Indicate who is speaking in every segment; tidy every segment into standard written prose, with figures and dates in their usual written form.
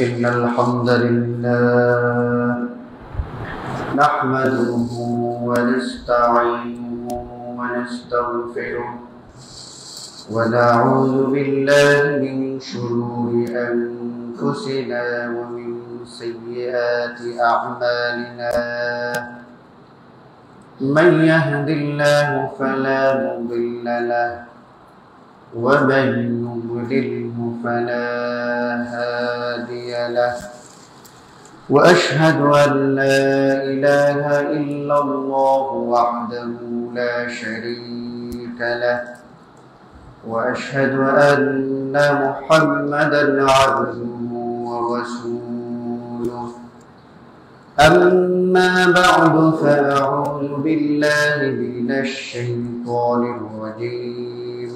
Speaker 1: إن الحمد لله نحمده ونستعينه ونستغفره ونعوذ بالله من شرور أنفسنا ومن سيئات أعمالنا من يهد الله فلا مضل له ومن يضلله فلا هادي له وأشهد أن لا إله إلا الله وحده لا شريك له وأشهد أن محمدا عبده ورسوله أما بعد فأعوذ بالله من الشيطان الرجيم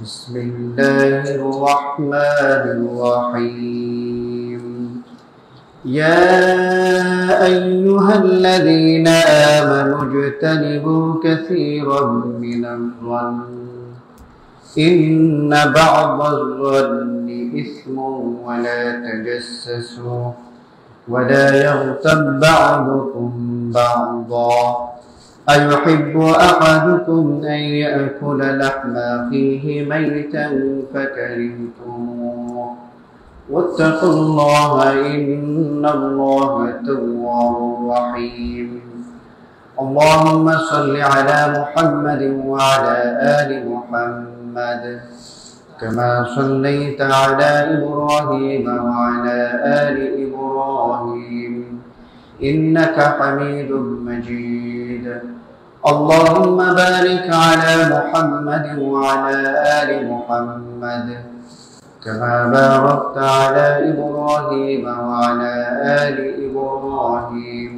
Speaker 1: بسم الله الرحمن الرحيم يا أيها الذين آمنوا اجتنبوا كثيرا من الظن إن بعض الظن إثم ولا تجسسوا ولا يغتب بعضكم بعضا أيحب أحدكم أن يأكل لحم أخيه ميتا فكرهتموه واتقوا الله إن الله تواب رحيم اللهم صل على محمد وعلى آل محمد كما صليت على إبراهيم وعلى آل إبراهيم إنك حميد مجيد اللهم بارك على محمد وعلى آل محمد كما باركت على إبراهيم وعلى آل إبراهيم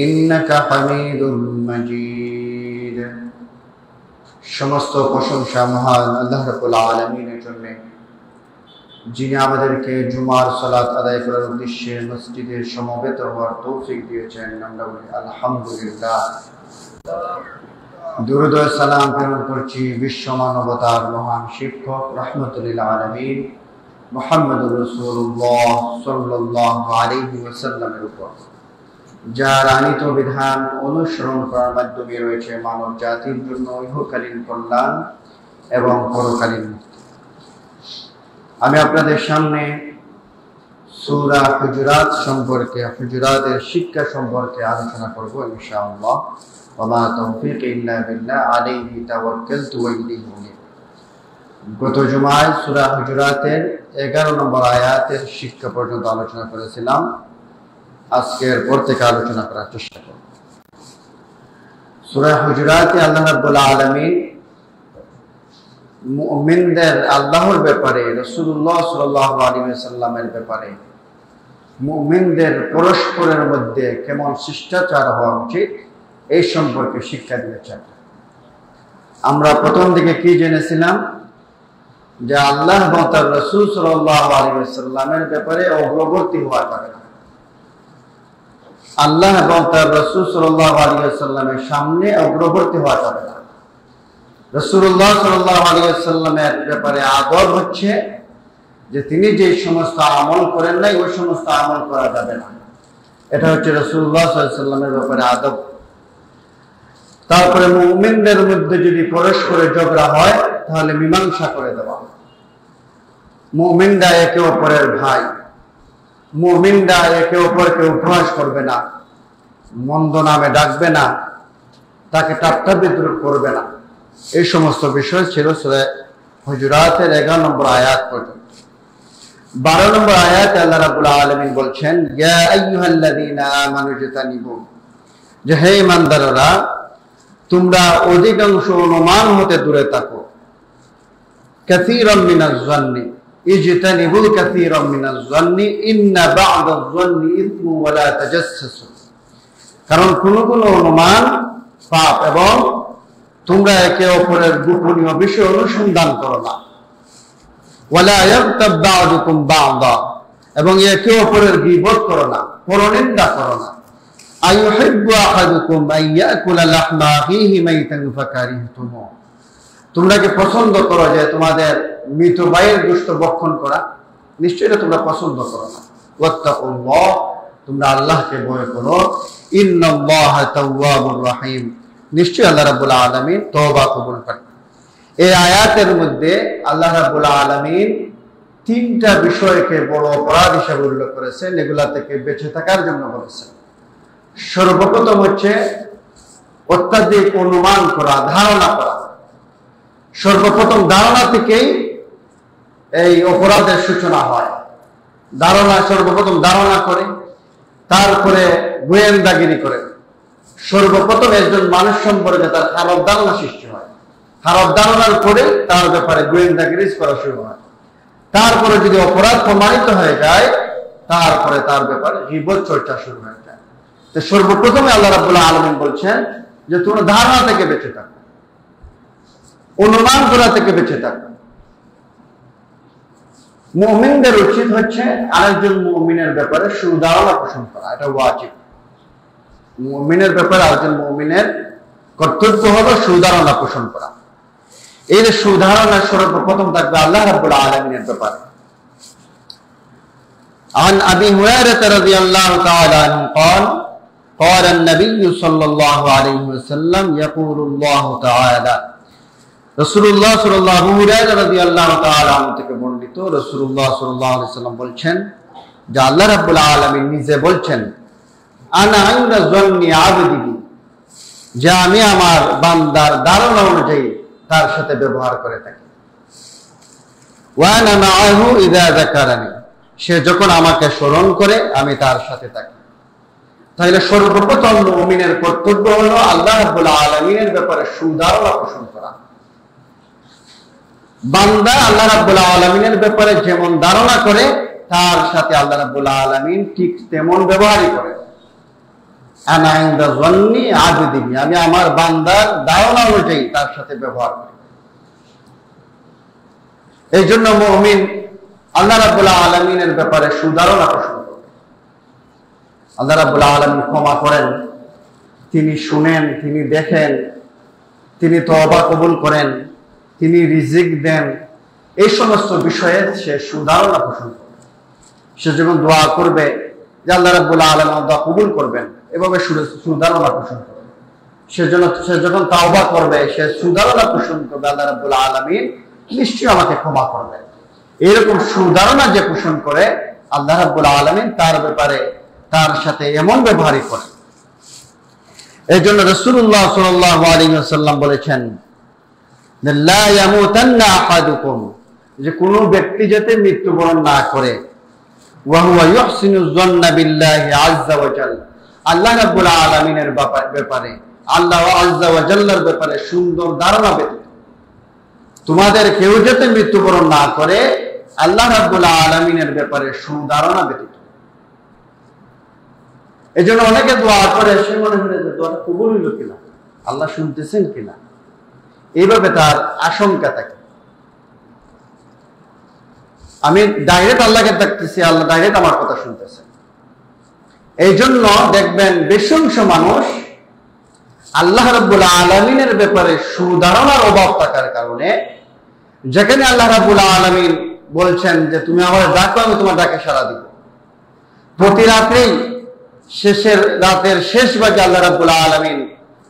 Speaker 1: إنك حميد مجيد সমস্ত প্রশংসা মহান আল্লাহ রাব্বুল আলামিনের জন্য, যিনি আমাদেরকে জুমার সালাত আদায় করার উদ্দেশ্যে মসজিদে সমবেত হওয়ার তৌফিক দিয়েছেন। আমরা বলি আলহামদুলিল্লাহ। দুরূদ ও সালাম প্রেরণ করছি বিশ্ব মানবতার মহান শিক্ষক রাহমাতুল লিল আলামিন মুহাম্মদুর রাসূলুল্লাহ সাল্লাল্লাহু আলাইহি ওয়াসাল্লামের উপর, যার আনিত বিধান অনুসরণ করার মাধ্যমে রয়েছে মানব জাতির জন্য ইহকালীন কল্যাণ এবং পরকালীন মুক্তি। আমি আপনাদের সামনে সূরা হুজুরাত সম্পর্কে, হুজুরাতের শিক্ষা সম্পর্কে আলোচনা করব ইনশাআল্লাহ। ওয়া মা তাওফীক ইল্লা বিল্লাহ আলাইহি তাওয়াক্কালতু ওয়া ইলাইহি উনীব। গত জুমায় সূরা হুজুরাতের 11 নম্বর আয়াতের শিক্ষা পর্যন্ত আলোচনা করেছিলাম। আজকের পর থেকে আলোচনা করার চেষ্টা করব। সূরা হুজুরাতে আল্লাহ রাব্বুল আলামিন মুমিনদের আল্লাহর ব্যাপারে, রাসূলুল্লাহ সাল্লাল্লাহু আলাইহি ওয়াসাল্লামের ব্যাপারে, মুমিনদের পরস্পরের মধ্যে কেমন শিষ্টাচার হওয়া উচিত এই সম্পর্কে শিক্ষা দিয়েছেন। আমরা প্রথম দিকে কি জেনেছিলাম? যে আল্লাহ এবং তার রাসূল সাল্লাল্লাহু আলাইহি ওয়াসাল্লামের ব্যাপারে অগ্রবর্তী হওয়া যাবে না। আল্লাহ এবং তার রাসূল সাল্লাল্লাহু আলাইহি ওয়াসাল্লামের সামনে অগ্রবর্তী হওয়া যাবে না। রাসূলুল্লাহ সাল্লাল্লাহু আলাইহি ওয়াসাল্লামের ব্যাপারে আদব হচ্ছে যে তিনি যে সমস্ত আমল করেন নাই ওই সমস্ত আমল করা যাবে না। এটা হচ্ছে রাসূলুল্লাহ সাল্লাল্লাহু আলাইহি ওয়াসাল্লামের ব্যাপারে আদব। তারপরে মুমিনদের মধ্যে যদি পরস্পরে ঝগড়া হয় তাহলে মীমাংসা করে দেওয়া। মুমিনরা একে অপরের ভাই, মুমিনরা একে অপরকে উপহাস করবে না, মন্দ নামে ডাকবে না, তাকে ঠাট্টা বিদ্রূপ করবে না। এই সমস্ত বিষয় ছিল সূরা হুজুরাতের 11 নম্বর আয়াত পর্যন্ত। 12 নম্বর আয়াতে আল্লাহ রাব্বুল আলামিন বলছেন, ইয়া আইয়ুহাল্লাযীনা আমানু ইজতানিবু, যে হে ঈমানদাররা তোমরা অধিকাংশ অনুমান হতে দূরে থাকো। কাসীরাম মিনাজ যান্নি ইজতানিবু কাসীরাম মিনাজ যান্নি ইন্না বা'দাজ যান্নি ইসমু ওয়া লা তাজাসসু, কারণ কোন কোন অনুমান পাপ এবং তোমরা একে অপরের গোপনীয় বিষয় অনুসন্ধান করো না। ওয়ালা ইয়াগতাব বা'দুকুম বা'দা, এবং একে অপরের গীবত করো না, পরনিন্দা করো না। আইয়ুহিব্বু আহাদুকুম আন ইয়াকুলা লাহমা আখিহি মাইতান ফাকারিহতুমু, তোমরা কি পছন্দ করো যে তোমাদের মৃত ভাইয়ের গোশত ভক্ষণ করা? নিশ্চয়ই এটা তোমরা পছন্দ করো না। ওয়াত্তাকুল্লাহ, তোমরা আল্লাহকে ভয় করো। ইন্নাল্লাহা তাওয়াবুর রহিম, নিশ্চয়ই আল্লাহ রাব্বুল আলামিন তওবা কবুল করেন। এই আয়াতের মধ্যে আল্লাহ রাব্বুল আলামিন তিনটা বিষয়কে বড় অপরাধ হিসেবে উল্লেখ করেছেন, এগুলা থেকে বেঁচে থাকার জন্য বলেছেন। সর্বপ্রথম হচ্ছে অত্যাধিক অনুমান করা, ধারণা করা। সর্বপ্রথম ধারণা থেকেই এই অপরাধের সূচনা হয়। সর্বপ্রথম ধারণা করে, তারপরে গোয়েন্দাগিরি করে। সর্বপ্রথম একজন মানুষ সম্পর্কে তার খারাপ ধারণা সৃষ্টি হয়, খারাপ ধারণার পরে তার ব্যাপারে গোয়েন্দাগিরি করা শুরু হয়। তারপরে যদি অপরাধ প্রমাণিত হয়ে যায়, তারপরে তার ব্যাপারে গীবত চর্চা শুরু হয়ে যায়। তো সর্বপ্রথমে আল্লাহ রাব্বুল আলামিন বলছেন যে তোমরা ধারণা থেকে বেঁচে থাকো, অনুমান করা থেকে বেঁচে থাকো। মুমিনদের উচিত হচ্ছে আরেকজন মুমিনের ব্যাপারে সুধারণা পোষণ করা, এটা ওয়াজিব। মুমিনের ব্যাপারে আরেকজন মুমিনের কর্তব্য হলো সুধারণা পোষণ করা। এই যে সুধারণা সর্বপ্রথম থাকবে আল্লাহ রাব্বুল আলামিনের ব্যাপারে। عن أبي هريرة رضي الله تعالى عنه قال قال النبي صلى الله عليه وسلم يقول الله تعالى রাসূলুল্লাহ সাল্লাল্লাহু আলাইহি রাদিয়াল্লাহু তাআলা আনহু থেকে বর্ণিত, রাসূলুল্লাহ সাল্লাল্লাহু আলাইহি সাল্লাম বলছেন যে আল্লাহ রাব্বুল আলামিন নিজে বলছেন, আনা ইনদা যন্নি আবদি, যে আমি আমার বান্দার ধারণা অনুযায়ী তার সাথে ব্যবহার করে থাকি। ওয়া আনা মাআহু ইযা যাকারানি, সে যখন আমাকে স্মরণ করে আমি তার সাথে থাকি। তাহলে সর্বপ্রথম মুমিনের কর্তব্য হলো আল্লাহ রাব্বুল আলামিনের ব্যাপারে সুধারণা পোষণ করা। বান্দা আল্লাহ রাব্বুল আলামিনের ব্যাপারে যেমন ধারণা করে, তার সাথে আল্লাহ রাব্বুল আলামিন ঠিক তেমন ব্যবহারই করে। আনা ইনদা যন্নি আবদি, আমি আমার বান্দার ধারণা অনুযায়ী তার সাথে ব্যবহার করি। এই জন্য মুমিন আল্লাহ রাব্বুল আলামিনের ব্যাপারে সুধারণা পোষণ করে। আল্লাহ রাব্বুল আলামিন ক্ষমা করেন, তিনি শুনেন, তিনি দেখেন, তিনি তওবা কবুল করেন, তিনি রিজিক দেন। এই সমস্ত বিষয়ে সে সুধারণা পোষণ করে। সে যখন দোয়া করবে যে আল্লাহ রাব্বুল আলামিন দোয়া কবুল করবেন, এভাবে সুধারণা পোষণ করবে। সে যখন তাওবা করবে, সে সুধারণা পোষণ করবে আল্লাহ রাব্বুল আলামিন নিশ্চয়ই আমাকে ক্ষমা করবেন। এরকম সুধারণা যে পোষণ করে, আল্লাহ রাব্বুল আলামিন তার ব্যাপারে তার সাথে এমন ব্যবহারই করে। এই জন্য রাসূলুল্লাহ সাল্লাল্লাহু আলাইহি ওয়াসাল্লাম বলেছেন, লা ইয়ামুতান্না আহাদুকুম, যে কোনো ব্যক্তি যাতে মৃত্যুবরণ না করে, ওয়া হুয়া ইহসিনু যন্না বিল্লাহি আযজা ওয়া জাল্লা, আল্লাহ রাব্বুল আলামিনের ব্যাপারে, আল্লাহ আযজা ওয়া জাল্লার ব্যাপারে সুন্দর ধারণা ব্যতীত তোমাদের কেউ যাতে মৃত্যুবরণ না করে আল্লাহ রাব্বুল আলামিনের ব্যাপারে সুধারণা ব্যতীত। এই জন্য অনেকে দোয়া করে, সে মনে করে যে দোয়াটা কবুল হইল কিনা, আল্লাহ শুনতেছেন কিনা, এইভাবে তার আশঙ্কা থাকে। আমি ডাইরেক্ট আল্লাহকে ডাকতেছি, আল্লাহ ডাইরেক্ট আমার কথা শুনতেছে। এই জন্য দেখবেন বেশি অংশ মানুষ আল্লাহ রাব্বুল আলামিনের ব্যাপারে সুধারণার অভাব থাকার কারণে, যেখানে আল্লাহ রাব্বুল আলামিন বলছেন যে তুমি আমার ডাকো, আমি তোমার ডাকে সাড়া দিব, প্রতি রাতেই রাতের শেষ ভাগে আল্লাহ রাব্বুল আলামিন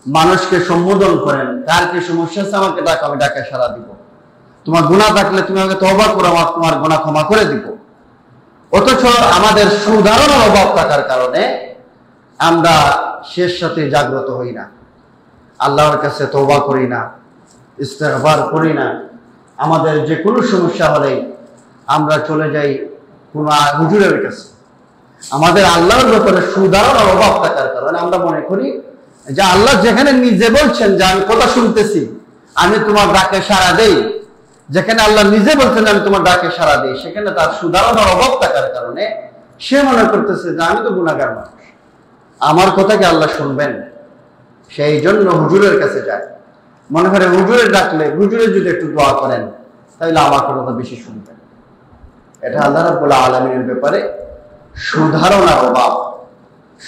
Speaker 1: মানুষকে সম্বোধন করেন, কার কি সমস্যা আছে আমাকে ডাকো, আমি ডাকে সাড়া দিব। তোমার গুনাহ থাকলে তুমি আমাকে তওবা করো, আমার তোমার গুনাহ ক্ষমা করে দিব। অথচ আমাদের সুধারণার অভাব থাকার কারণে আমরা শেষ সাথে জাগ্রত হই না, আল্লাহর কাছে তওবা করি না, ইস্তেগফার করি না। আমাদের যে কোনো সমস্যা হলেই আমরা চলে যাই কোনো হুজুরের কাছে। আমাদের আল্লাহর ব্যাপারে সুধারণার অভাব থাকার কারণে আমরা মনে করি যে আল্লাহ যেখানে নিজে বলছেন যে আমি কথা শুনতেছি, আমি তোমার ডাকে সাড়া দেই, যেখানে আল্লাহ নিজে বলছেন আমি তোমার ডাকে সাড়া দিই, সেখানে তার সুধারণার অভাব থাকার কারণে সে মনে করতেছে যে আমি তো গুনাহগার মানুষ, আমার কথা কি আল্লাহ শুনবেন? সেই জন্য হুজুরের কাছে যায়, মনে করে হুজুরের ডাকলে হুজুরে যদি একটু দোয়া করেন তাহলে আমার কথা বেশি শুনবেন। এটা আল্লাহ রাব্বুল আলামিনের ব্যাপারে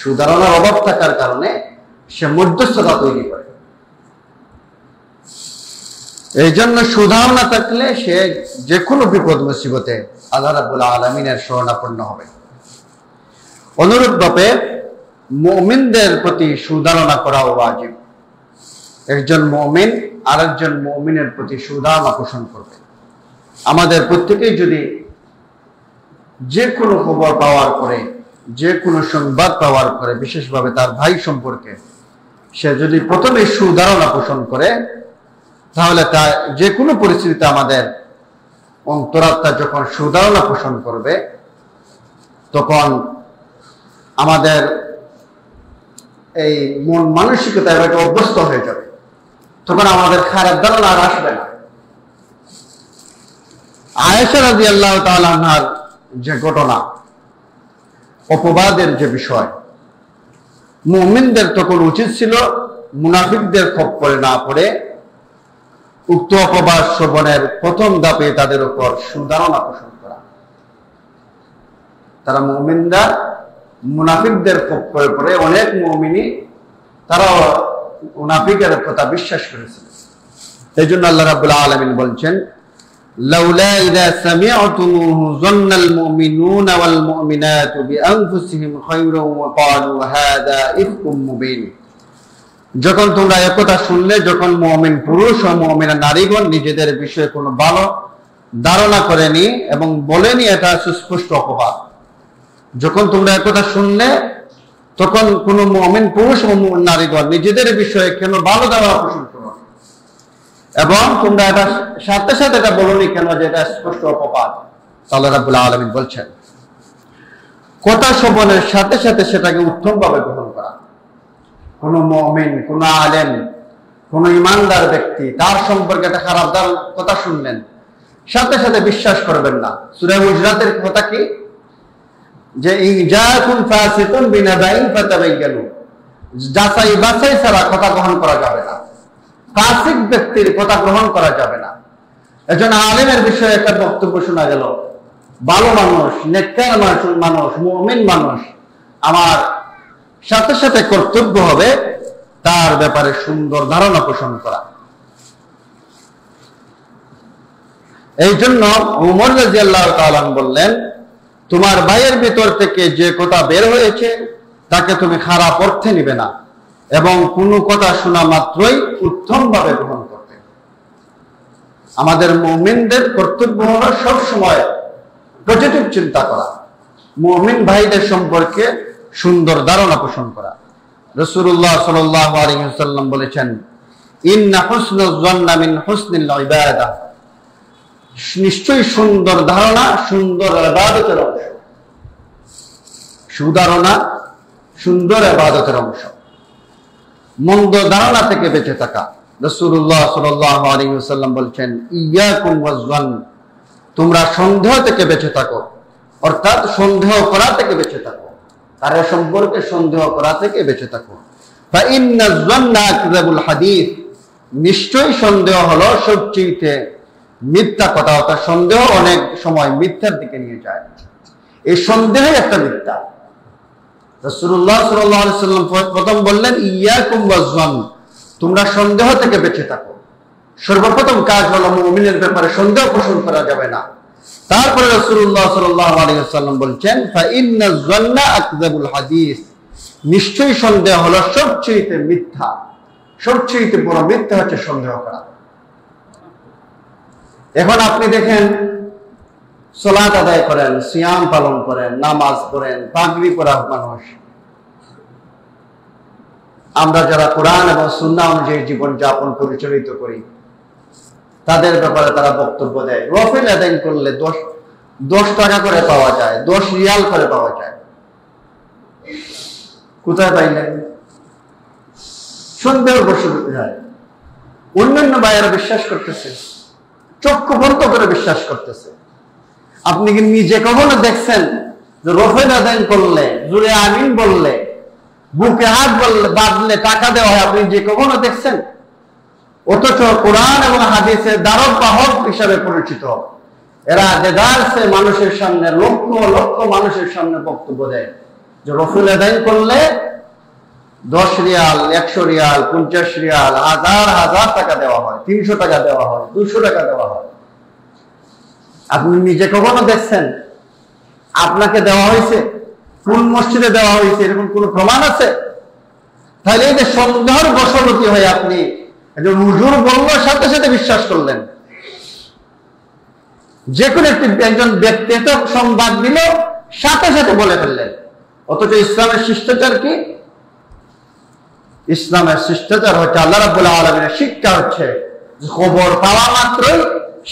Speaker 1: সুধারণার অভাব থাকার কারণে সে মধ্যস্থতা তৈরি করে। এই জন্য সুধারণা থাকলে সে যে কোনো বিপদ মুসিবতে আল্লাহ রাব্বুল আলামিনের শরণাপন্ন হবে। অনুরূপভাবে মুমিনদের প্রতি সুধারণা করা ওয়াজিব। একজন মুমিন আরেকজন মুমিনের প্রতি সুধারণা পোষণ করবে। আমাদের প্রত্যেকেই যদি যে কোনো খবর পাওয়ার পরে, যে কোনো সংবাদ পাওয়ার পরে, বিশেষভাবে তার ভাই সম্পর্কে সে যদি প্রথমে সুধারণা পোষণ করে, তাহলে তা যে কোনো পরিস্থিতিতে আমাদের অন্তরাত্মা যখন সুধারণা পোষণ করবে, তখন আমাদের এই মন মানসিকতা এটাকে অভ্যস্ত হয়ে যাবে, তখন আমাদের খারাপ ধারণা আর আসবে না। আয়েশা রাদিয়াল্লাহু তাআলা আনহার যে ঘটনা, অপবাদের যে বিষয়, মুমিনদের তখন উচিত ছিল মুনাফিকদের খপ্পরে না পড়ে উক্ত অপবাদ শ্রবণের প্রথম ধাপে তাদের উপর সুধারণা পোষণ করা। তারা মুমিনরা মুনাফিকদের খপ্পরে পড়ে, অনেক মুমিনই তারা মুনাফিকের কথা বিশ্বাস করেছিল। এই জন্য আল্লাহ রাব্বুল আলামিন বলছেন, লাউলা ইযা সামি'তুমুহু যান্নাল মুমিনুনা ওয়াল মুমিনাতু বিআনফুসিহিম খায়রান ওয়া ক্বালু হাযা ইফকুম মুবিন। যখন তোমরা একথা শুনলে, যখন মুমিন পুরুষ ও মুমিনা নারীগণ নিজেদের বিষয়ে কোনো ভালো ধারণা করেনি এবং বলেনি এটা সুস্পষ্ট অপবাদ, যখন তোমরা একথা শুনলে তখন কোন মুমিন পুরুষ ও মুমিন নারীগণ নিজেদের বিষয়ে কেন ভালো ধারণা পোষণ করো এবং তোমরা এটা সাথে সাথে এটা বলোনি কেন যে এটা স্পষ্ট অপবাদ। আল্লাহ রাব্বুল আলামিন বলছেন, কথা শ্রবণের সাথে সাথে সেটাকে উত্তমভাবে গ্রহণ করা। কোন মুমিন, কোন আলেম, কোন ইমানদার ব্যক্তি তার সম্পর্কে একটা খারাপ কথা শুনলেন, সাথে সাথে বিশ্বাস করবেন না। সূরা হুজরাতের কথা কি, যে ইনজাকুম ফাসিকুন বিনাবাইন ফাতাবায়ানু, যাচাই বাছাই ছাড়া কথা গ্রহণ করা যাবে না, ফাসিক ব্যক্তির কথা গ্রহণ করা যাবে না। একজন আলেমের বিষয়ে একটা বক্তব্য শোনা গেল, ভালো মানুষ, নেককার মানুষ, মুমিন মানুষ, আমার সাথে সাথে কর্তব্য হবে তার ব্যাপারে সুন্দর ধারণা পোষণ করা। এই জন্য ওমর রাদিয়াল্লাহু তাআলা বললেন, তোমার ভাইয়ের ভিতর থেকে যে কথা বের হয়েছে তাকে তুমি খারাপ অর্থে নিবে না এবং কোনো কথা শোনা মাত্রই উত্তমভাবে গ্রহণ করবে। আমাদের মুমিনদের কর্তব্য হলো সব সময় পজিটিভ চিন্তা করা, মুমিন ভাইদের সম্পর্কে সুন্দর ধারণা পোষণ করা। রাসূলুল্লাহ সাল্লাল্লাহু আলাইহি ওয়াসাল্লাম বলেছেন, ইন্না হুসনুজ যান্না মিন হুসনিল ইবাদাহ, নিশ্চয়ই সুন্দর ধারণা সুন্দর ইবাদতের অংশ। সুধারণা সুন্দর ইবাদতের অংশ। মন্দ ধারণা থেকে বেঁচে থাকা। রাসূলুল্লাহ সাল্লাল্লাহু আলাইহি ওয়াসাল্লাম বলছেন, ইয়াকুম ওয়াজ-যান, তোমরা সন্দেহ থেকে বেঁচে থাকো, অর্থাৎ সন্দেহ করা থেকে বেঁচে থাকো, তার সম্পর্কে সন্দেহ করা থেকে বেঁচে থাকো। ফা ইন্নাজ-যান্না আকযাবুল হাদিস, নিশ্চয়ই সন্দেহ হলো সবচেয়ে মিথ্যা কথা। অর্থাৎ সন্দেহ অনেক সময় মিথ্যার দিকে নিয়ে যায়, এই সন্দেহই একটা মিথ্যা। রাসূলুল্লাহ সাল্লাল্লাহু আলাইহি ওয়াসাল্লাম প্রথম বললেন, ইয়াকুম ওয়াজ-যান, তোমরা সন্দেহ থেকে বেঁচে থাকো। সর্বপ্রথম কাজ হলো মুমিনের ব্যাপারে সন্দেহ পোষণ করা যাবে না। তারপরে রাসূলুল্লাহ সাল্লাল্লাহু আলাইহি ওয়াসাল্লাম বলছেন, ফা ইন্নাজ-যান্না আকযাবুল হাদিস, নিশ্চয়ই সন্দেহ হলো সবচেয়ে মিথ্যা। সবচেয়ে বড় মিথ্যা হচ্ছে সন্দেহ করা। এখন আপনি দেখেন, সালাত আদায় করেন, সিয়াম পালন করেন, নামাজ পড়েন, পাগড়ি পরা মানুষ, আমরা যারা কোরআন এবং সুন্নাহ অনুযায়ী জীবন যাপন পরিচালিত করি, তাদের ব্যাপারে তারা বক্তব্য দেয়, নফল আদায় করলে 10 টাকা করে পাওয়া যায়, 10 রিয়াল করে পাওয়া যায়। কোথায় পাইলেন? সন্দেহ বসে যায়। অন্যান্য ভাইয়েরা বিশ্বাস করতেছে, চক্ষু বন্ধ করে বিশ্বাস করতেছে। আপনি কি নিজে কখনো দেখছেন যে নফল আদায় করলে, জুড়ে আমিন বললে, বুকে হাত বললে, বাঁধলে টাকা দেওয়া হয়? আপনি যে কখনো দেখছেন? অথচ কোরআন এবং হাদিসের দ্বারক বাহক হিসাবে পরিচিত এরা দেদারসে মানুষের সামনে, লক্ষ লক্ষ মানুষের সামনে বক্তব্য দেয় যে নফল আদায় করলে 10 রিয়াল, 100 রিয়াল, 50 রিয়াল, হাজার হাজার টাকা দেওয়া হয়, 300 টাকা দেওয়া হয়, 200 টাকা দেওয়া হয়। আপনি নিজে কখনো দেখছেন আপনাকে দেওয়া হয়েছে? কোন মসজিদে দেওয়া হয়েছে এরকম কোন প্রমাণ আছে? তাহলে এই যে সন্দেহের বশবর্তী হয়ে আপনি একজন হুজুর বলবার সাথে সাথে বিশ্বাস করলেন, যে কোনো একজন ব্যক্তি সংবাদ দিল সাথে সাথে বলে ফেললেন। অথচ ইসলামের শিষ্টাচার কি? ইসলামের শিষ্টাচার হচ্ছে, আল্লাহ রাব্বুল আলামিনের শিক্ষা হচ্ছে খবর পাওয়া মাত্রই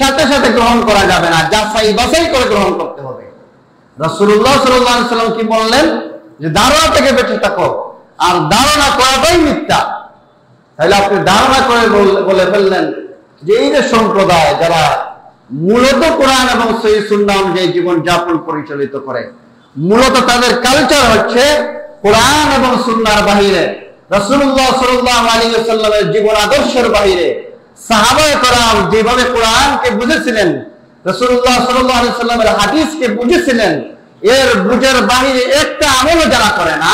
Speaker 1: সাথে সাথে গ্রহণ করা যাবে না, যাচাই বাছাই করে গ্রহণ করতে হবে। রাসূলুল্লাহ সাল্লাল্লাহু আলাইহি সাল্লাম কি বললেন? যে ধারণা থেকে বেঁচে থাকো, আর ধারণা করাটাই মিথ্যা। তাহলে আপনি ধারণা করে বলে ফেললেন যে এই যে সম্প্রদায় যারা মূলত কোরআন এবং সহিহ সুন্নাহ অনুযায়ী জীবন যাপন পরিচালিত করে, মূলত তাদের কালচার হচ্ছে কোরআন এবং সুন্নাহর বাহিরে, রাসূলুল্লাহ সাল্লাল্লাহু আলাইহি ওয়াসাল্লামের জীবন আদর্শের বাহিরে সাহাবায়ে কেরাম যেভাবে কোরআনকে বুঝেছিলেন, রাসূলুল্লাহ সাল্লাল্লাহু আলাইহি ওয়াসাল্লামের হাদিসকে বুঝেছিলেন, এর বুঝের বাহিরে একটা আমলও যারা করে না,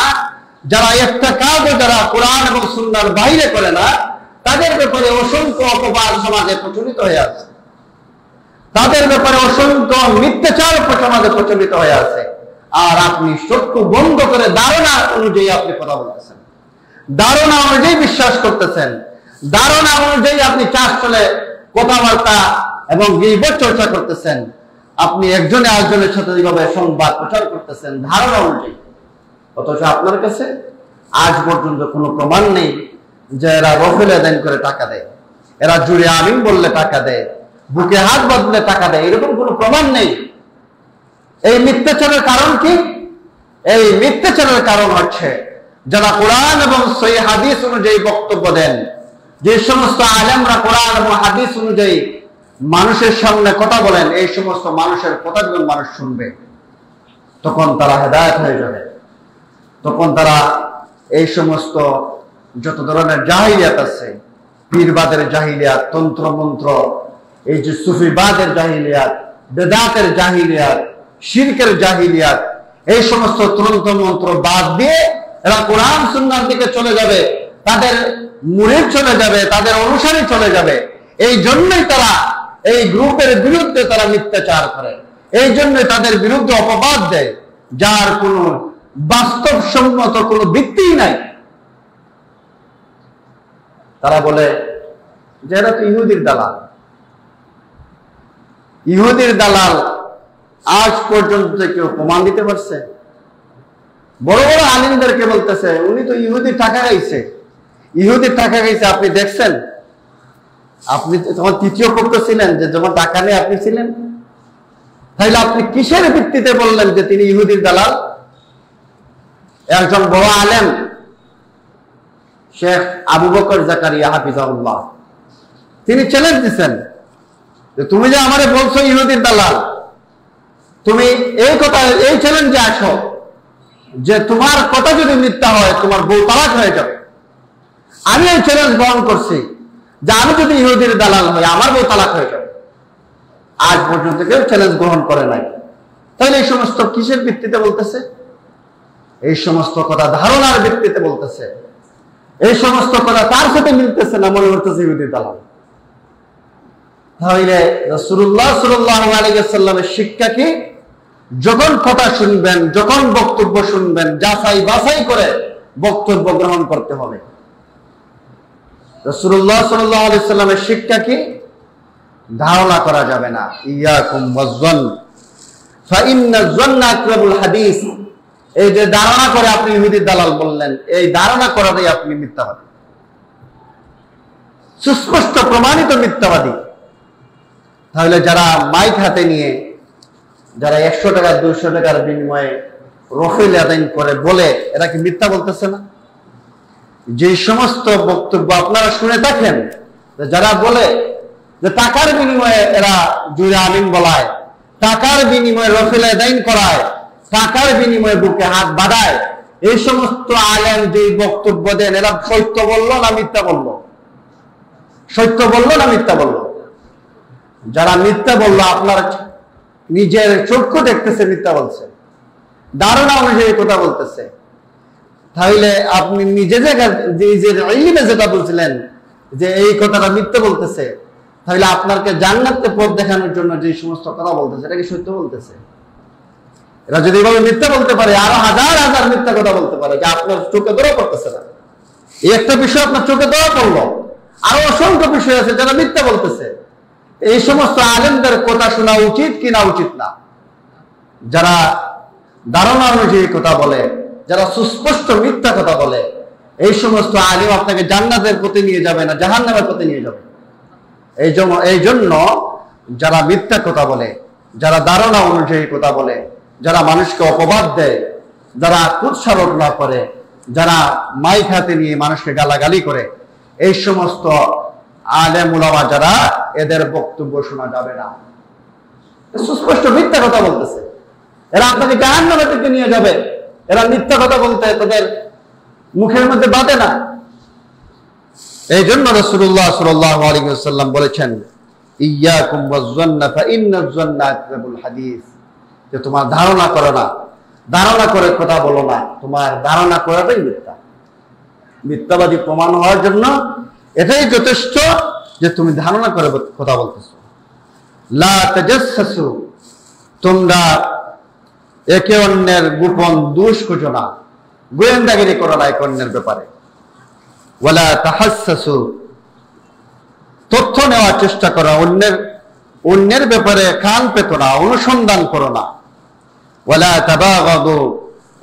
Speaker 1: যারা একটা কাজও যারা কোরআন এবং সুন্নাহর বাহিরে করে না, তাদের ব্যাপারে অসংখ্য অপবাদ সমাজে প্রচলিত হয়ে আছে। তাদের ব্যাপারে অসংখ্য মিথ্যাচার সমাজে প্রচলিত হয়ে আছে। আর আপনি চক্ষু বন্ধ করে ধারণা অনুযায়ী আপনি কথা বলতেছেন, ধারণা অনুযায়ী বিশ্বাস করতেছেন, ধারণা অনুযায়ী আপনি চাষ চলে কথাবার্তা এবং গীবত চর্চা করতেছেন। আপনি একজনে আরেকজনের সাথে এইভাবে সংবাদ প্রচার করতেছেন ধারণা অনুযায়ী। অথচ আপনার কাছে আজ পর্যন্ত কোনো প্রমাণ নেই যে এরা রফেল আদান করে টাকা দেয়, এরা জুড়ে আমিন বললে টাকা দেয়, বুকে হাত বাঁধলে টাকা দেয়, এরকম কোনো প্রমাণ নেই। এই মিথ্যাচারের কারণ কি? এই মিথ্যাচারের কারণ হচ্ছে যারা কোরআন এবং সহিহ হাদিস অনুযায়ী বক্তব্য দেন, যে সমস্ত আলেমরা কোরআন এবং হাদিস অনুযায়ী মানুষের সামনে কথা বলেন, এই সমস্ত মানুষের কথা যখন মানুষ শুনবে তখন তারা হেদায়েত হয়ে যাবে। তখন তারা এই সমস্ত যত ধরনের জাহিলিয়াত আছে, পীরবাদের জাহিলিয়াত, তন্ত্র মন্ত্র, এই যে সুফিবাদের জাহিলিয়াত, বেদাতের জাহিলিয়াত, শিরকের জাহিলিয়াত, এই সমস্ত তন্ত্র মন্ত্র বাদ দিয়ে এরা কোরআন সুন্নাহর দিকে চলে যাবে, তাদের মুরিদ চলে যাবে, তাদের অনুসারী চলে যাবে। এই জন্যই তারা এই গ্রুপের বিরুদ্ধে তারা মিথ্যাচার করে, এই জন্যই তাদের বিরুদ্ধে অপবাদ দেয়, যার কোনো বাস্তবসম্মত কোনো ভিত্তিই নাই। তারা বলে যে এরা তো ইহুদির দালাল। ইহুদির দালাল আজ পর্যন্ত কেউ প্রমাণ দিতে পারছে? বড় বড় আলিমদেরকে বলতেছে উনি তো ইহুদির টাকা খাইছে, ইহুদির টাকা খাইছে। আপনি দেখছেন? আপনি যখন তৃতীয় পক্ষ ছিলেন, যে যখন টাকা নিয়ে আপনি ছিলেন, তাহলে আপনি কিসের ভিত্তিতে বললেন যে তিনি ইহুদির দালাল? একজন বড় আলেম শেখ আবু বকর জাকারিয়া হাফিজাহুল্লাহ, তিনি চ্যালেঞ্জ দিচ্ছেন যে তুমি যে আমারে বলছো ইহুদির দালাল, তুমি এই কথা এই চ্যালেঞ্জে আসো যে তোমার কথা যদি মিথ্যা হয় তোমার বউ তালাক হয়ে যাবে। আমি এই চ্যালেঞ্জ গ্রহণ করছি যে আমি যদি ইহুদির দালাল হই আমার বউ তালাক হয়ে যাবে। আজ পর্যন্ত কেউ চ্যালেঞ্জ গ্রহণ করে নাই। তাহলে এই সমস্ত কিসের ভিত্তিতে বলতেছে? এই সমস্ত কথা ধারণার ভিত্তিতে বলতেছে। এই সমস্ত কথা তার সাথে মিলতেছে না, মনে করতেছে ইহুদির দালাল। তাহলে রাসূলুল্লাহ সাল্লাল্লাহু আলাইহি ওয়াসাল্লামের শিক্ষা কি? যখন কথা শুনবেন, যখন বক্তব্য শুনবেন, যাচাই বাছাই করে বক্তব্য গ্রহণ করতে হবে। রাসূলুল্লাহ সাল্লাল্লাহু আলাইহি ওয়াসাল্লামের শিক্ষা কি? ধারণা করা যাবে না। ইয়াকুম ওয়াজ্জন ফাইন্না যন্না আকরাবুল হাদিস। এই যে ধারণা করে আপনি ইহুদির দালাল বললেন, এই ধারণা করাটাই আপনি মিথ্যাবাদী, সুস্পষ্ট প্রমাণিত মিথ্যাবাদী। তাহলে যারা মাইক হাতে নিয়ে, যারা 100 টাকা 200 টাকার বিনিময়ে রফেল আদায় করে বলে, এরা কি মিথ্যা বলতেছে না? যে সমস্ত বক্তব্য আপনারা শুনে থাকেন, যারা বলে যে টাকার বিনিময়ে এরা জুড়ে আমিন বলায়, টাকার বিনিময়ে রফেল আদায় করায়, টাকার বিনিময়ে বুকে হাত বাঁধায়, এই সমস্ত আলেম যে বক্তব্য দেন, এরা সত্য বললো না মিথ্যা বললো? সত্য বললো না মিথ্যা বললো? যারা মিথ্যা বললো আপনার নিজের চক্ষু দেখতেছে মিথ্যা বলছে, ধারণা অনুযায়ী কথা বলতেছে। তাহলে আপনি নিজের ইলমে যেটা বলছিলেন যে এই কথাটা মিথ্যে বলতেছে, তাহলে আপনাকে জান্নাতের পথ দেখানোর জন্য যে সমস্ত কথা বলতেছে এটা কি সত্য বলতেছে? এরা যদি এভাবে মিথ্যা বলতে পারে, আরো হাজার হাজার মিথ্যা কথা বলতে পারে যে আপনার চোখে ধরা পড়তেছে না। এই একটা বিষয় আপনার চোখে ধরা পড়লো, আরো অসংখ্য বিষয় আছে যারা মিথ্যা বলতেছে। এই সমস্ত আলেমদের কথা শোনা উচিত কি না উচিত না? যারা ধারণা অনুযায়ী কথা বলে, যারা সুস্পষ্ট মিথ্যা কথা বলে, এই সমস্ত আলেম আপনাকে জান্নাতের পথে নিয়ে যাবে না, জাহান্নামের পথে নিয়ে যাবে। এই জন্য যারা মিথ্যা কথা বলে, যারা ধারণা অনুযায়ী কথা বলে, যারা মানুষকে অপবাদ দেয়, যারা কুৎসারোচনা করে, যারা মাইক হাতে নিয়ে মানুষকে গালাগালি করে, এই সমস্ত আলেম উলামা যারা, এদের বক্তব্য শোনা যাবে না। সুস্পষ্ট মিথ্যা কথা বলতেছে, এরা আপনাকে জাহান্নামের দিকে নিয়ে যাবে। এরা মিথ্যা কথা বলতে তাদের মুখের মধ্যে বাঁধে না। এই জন্য রাসূলুল্লাহ সাল্লাল্লাহু আলাইহি ওয়াসাল্লাম বলেছেন, ইয়াকুম ওয়াজ-যন্না ফাইন্নাজ-যন্না আকযাবুল হাদিস, যে তোমার ধারণা করো না, ধারণা করে কথা বলো না, তোমার ধারণা করাটাই মিথ্যা। মিথ্যাবাদী প্রমাণ হওয়ার জন্য এটাই যথেষ্ট যে তুমি ধারণা করে কথা বলতেছো। লা তাজাসসু, তোমরা একে অন্যের গোপন দোষ খুঁজো না, গোয়েন্দাগিরি করো না এক অন্যের ব্যাপারে। ওয়ালা তাহাসসু, তথ্য নেওয়ার চেষ্টা করো, অন্যের ব্যাপারে কান পেতো না, অনুসন্ধান করো না। ওয়ালা তাবাগাদু,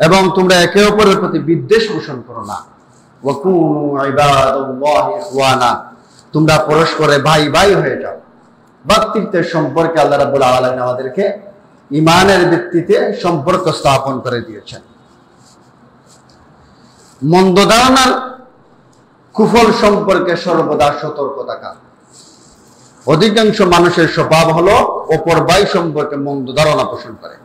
Speaker 1: এবং তোমরা একে অপরের প্রতি বিদ্বেষ পোষণ করো না। ওয়া কুনু ইবাদাল্লাহি ইখওয়ানা, তোমরা পরস্পরে ভাই ভাই হয়ে যাও। ভ্রাতৃত্বের সম্পর্কে আল্লাহ রাব্বুল আলামিন আমাদেরকে ঈমানের ভিত্তিতে সম্পর্ক স্থাপন করে দিয়েছেন। মন্দ ধারণার কুফল সম্পর্কে সর্বদা সতর্ক থাকা। অধিকাংশ মানুষের স্বভাব হলো অপর ভাই সম্পর্কে মন্দ ধারণা পোষণ করে,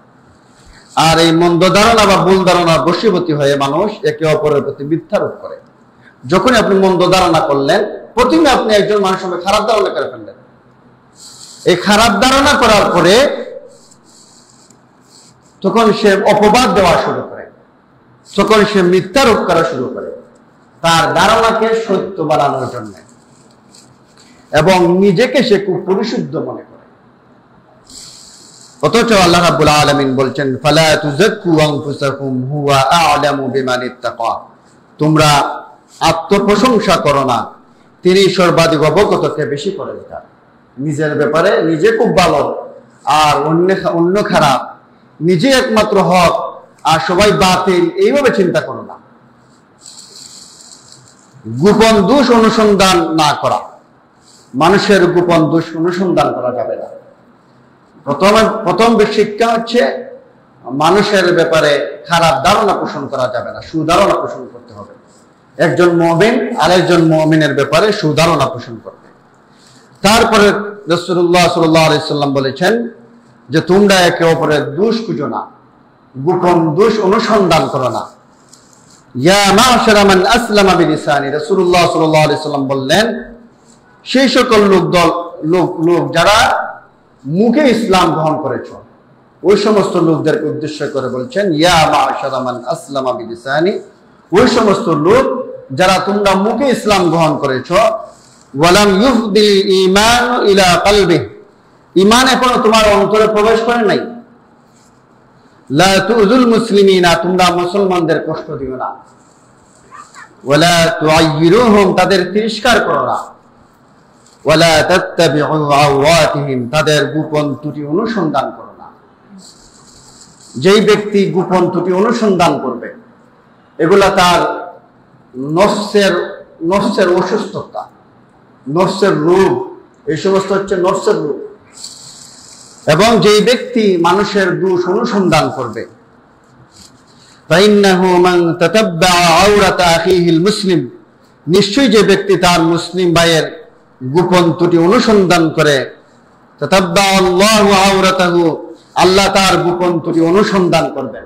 Speaker 1: আর এই মন্দ ধারণা বা ভুল ধারণার বশীভূত হয়ে মানুষ একে অপরের প্রতি মিথ্যারোপ করে। যখন আপনি মন্দ ধারণা করলেন, প্রথমে আপনি একজন মানুষের সঙ্গে খারাপ ধারণা করে ফেললেন। এই খারাপ ধারণা করার পরে তখন সে অপবাদ দেওয়া শুরু করে, তখন সে মিথ্যারোপ করা শুরু করে তার ধারণাকে সত্য বানানোর জন্য, এবং নিজেকে সে খুব পরিশুদ্ধ মনে করে। অথচ আল্লাহ রাব্বুল আলামিন বলছেন, ফালা তুযাক্কু আনফুসাকুম হুয়া আ'লামু বিমান ইত্তাকা, তোমরা আত্মপ্রশংসা করো না, তিনি সর্বাধিক অবগত, কে বেশি করে। নিজের ব্যাপারে নিজে খুব ভালো আর অন্য খারাপ, নিজে একমাত্র হক আর সবাই বাতিল, এইভাবে চিন্তা করো না। গোপন দোষ অনুসন্ধান না করা, মানুষের গোপন দোষ অনুসন্ধান করা যাবে না। প্রথম শিক্ষা হচ্ছে মানুষের ব্যাপারে খারাপ ধারণা পোষণ করা যাবে না, সুধারণা পোষণ করতে হবে। একজন মুমিন আরেকজন মুমিনের ব্যাপারে সুধারণা পোষণ করবে। তারপরে রাসূলুল্লাহ সাল্লাল্লাহু আলাইহি সাল্লাম বলেছেন যে তোমরা একে অপরের দোষ খুঁজো না, গোপন দোষ অনুসন্ধান করো না। ইয়া মা'শারা মান আসলামা বিলিসানি, রাসূলুল্লাহ সাল্লাল্লাহু আলাইহি সাল্লাম বললেন, সেই সকল লোক যারা মুখে ইসলাম গ্রহণ করেছ, ওই সমস্ত লোকদেরকে উদ্দেশ্য করে বলছেন, ইয়া মা'শারা মান আসলামা বিলিসানি, ওই সমস্ত লোক যারা তোমরা মুখে ইসলাম গ্রহণ করেছ, ওয়ালাম ইউফদিল ঈমান ইলা কলবি, ঈমান এখনো তোমার অন্তরে প্রবেশ করে নাই। লা তুযুল মুসলিমিনা, তোমরা মুসলমানদের কষ্ট দিও না। ওয়ালা তুআয়্যিরুহুম, তাদের তিরস্কার করো না। ওয়ালা তাত্তাবিউ আওরাতিহিম, তাদের গোপন ত্রুটি অনুসন্ধান করো না। যেই ব্যক্তি গোপন ত্রুটি অনুসন্ধান করবে, এগুলা তার নফসের অসুস্থতা, নফসের রোগ, এই সমস্ত হচ্ছে নফসের রোগ। এবং যেই ব্যক্তি মানুষেদোষ অনুসন্ধান করবে, ফাইন্নাহু মান তাতাব্বা আওরাতা আখিহিল মুসলিম, নিশ্চয়ই যে ব্যক্তি তার মুসলিম ভাইয়ের গোপন ত্রুটি অনুসন্ধান করে, তাতাব্বা আল্লাহু আওরাতাহু, আল্লাহ তার গোপন ত্রুটি অনুসন্ধান করবেন।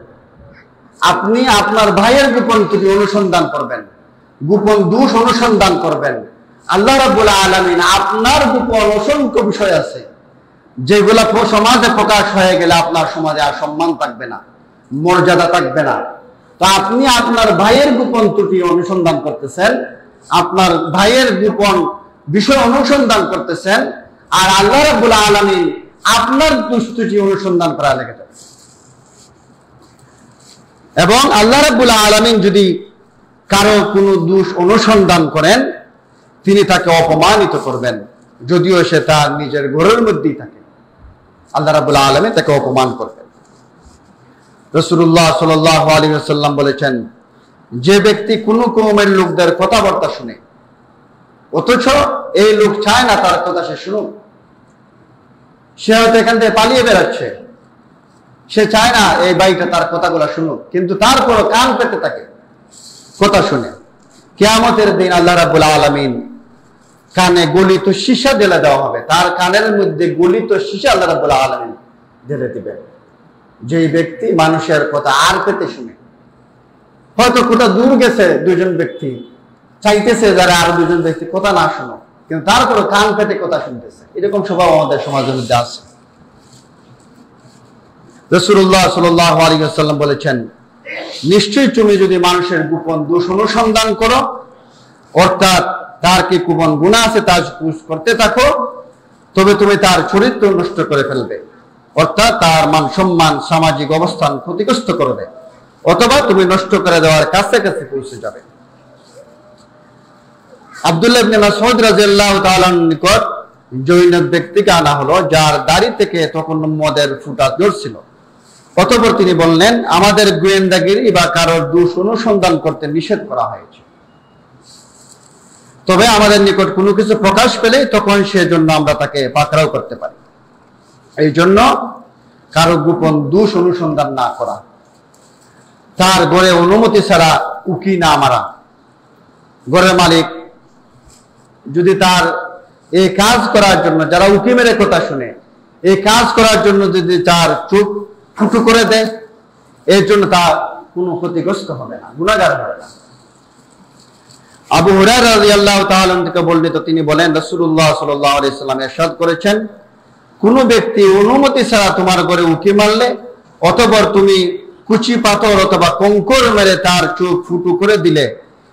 Speaker 1: আপনি আপনার ভাইয়ের গোপন ত্রুটি অনুসন্ধান করবেন, গোপন দোষ অনুসন্ধান করবেন। আল্লাহ রাব্বুল আলামিন আপনার গোপন অসংখ্য বিষয় আছে যেগুলা সমাজে প্রকাশ হয়ে গেলে আপনার সমাজে আর সম্মান থাকবে না, মর্যাদা থাকবে না। তো আপনি আপনার ভাইয়ের গোপন ত্রুটি অনুসন্ধান করতেছেন, আপনার ভাইয়ের গোপন বিষয় অনুসন্ধান করতেছেন, আর আল্লাহ রাব্বুল আলামিন আপনার দুষ্ত্রুটি অনুসন্ধান করা লেগে যাবে। এবং আল্লাহ রাব্বুল আলামিন যদি কারো কোনো দোষ অনুসন্ধান করেন, তিনি তাকে অপমানিত করবেন, যদিও সে তার নিজের ঘরের মধ্যেই থাকে। আল্লাহ রাব্বুল আলামিন তাকে অপমান করবেন। রাসূলুল্লাহ সাল্লাল্লাহু আলাইহি ওয়াসাল্লাম বলেছেন, যে ব্যক্তি কোনো কওমের লোকদের কথাবার্তা শুনে অথচ এই লোক চায় না তার কথা সে শুনুক, সে হয়তো এখান থেকে পালিয়ে বেড়াচ্ছে, সে চায় না এই ভাইটা তার কথাগুলো শুনুক, কিন্তু তারপরও কান পেতে থাকে কথা শুনে, কিয়ামতের দিন আল্লাহ রাব্বুল আলামিন কানে গলিত সীসা ঢেলে দেওয়া হবে, তার কানের মধ্যে গলিত সীসা আল্লাহ রাব্বুল আলামিন ঢেলে দিবেন। যেই ব্যক্তি মানুষের কথা আর পেতে শুনে, হয়তো কোথা দূর গেছে দুজন ব্যক্তি, চাইতেছে যারা আরো দুজন ব্যক্তি কথা না শুনো, কিন্তু তারপরে কান পেতে কথা শুনতেছে, এরকম স্বভাব আমাদের সমাজের মধ্যে আছে। রাসূলুল্লাহ সাল্লাল্লাহু আলাইহি ওয়াসাল্লাম বলেছেন, নিশ্চয়ই তুমি যদি মানুষের গোপন দোষ অনুসন্ধান করো, অর্থাৎ তার কি গোপন গুনাহ আছে তা করতে থাকো, তবে তুমি তার চরিত্র নষ্ট করে ফেলবে, অর্থাৎ তার মান সম্মান সামাজিক অবস্থান ক্ষতিগ্রস্ত করবে, অথবা তুমি নষ্ট করে দেওয়ার কাছে কাছে পৌঁছে যাবে। আব্দুল্লাহ ইবনে মাসউদ রাদিয়াল্লাহু তাআলার নিকট জৈনব ব্যক্তিকে আনা হলো, যার দাড়ি থেকে তখন মদের ফুটা ঝরছিল। অতঃপর তিনি বললেন, আমাদের গোয়েন্দাগিরি বা কারোর দোষ অনুসন্ধান করতে নিষেধ করা হয়েছে, তবে আমাদের নিকট কোনো কিছু প্রকাশ পেলে তখন সেজন্য আমরা তাকে পাকড়াও করতে পারি। এই জন্য কারো গোপন দোষ অনুসন্ধান না করা, তার ঘরে অনুমতি ছাড়া উকি না মারা, ঘরের মালিক যদি তার এই কাজ করার জন্য, যারা উকি মেরে কথা শুনে, এই কাজ করার জন্য যদি তার চোখ ফুটো করে দেয়, এর জন্য তার কোনো ক্ষতিগ্রস্ত হবে না, গুনাহগার হবে না। আবু হুরায়রা রাদিয়াল্লাহু তাআলা থেকে বর্ণিত, তিনি বলেন, রাসূলুল্লাহ সাল্লাল্লাহু আলাইহি ওয়াসাল্লাম ইরশাদ করেছেন, কোন ব্যক্তি অনুমতি ছাড়া তোমার ঘরে উকি মারলে, অথবা তুমি কুচি পাথর অথবা কঙ্কর মেরে তার চোখ ফুটো করে দিলে,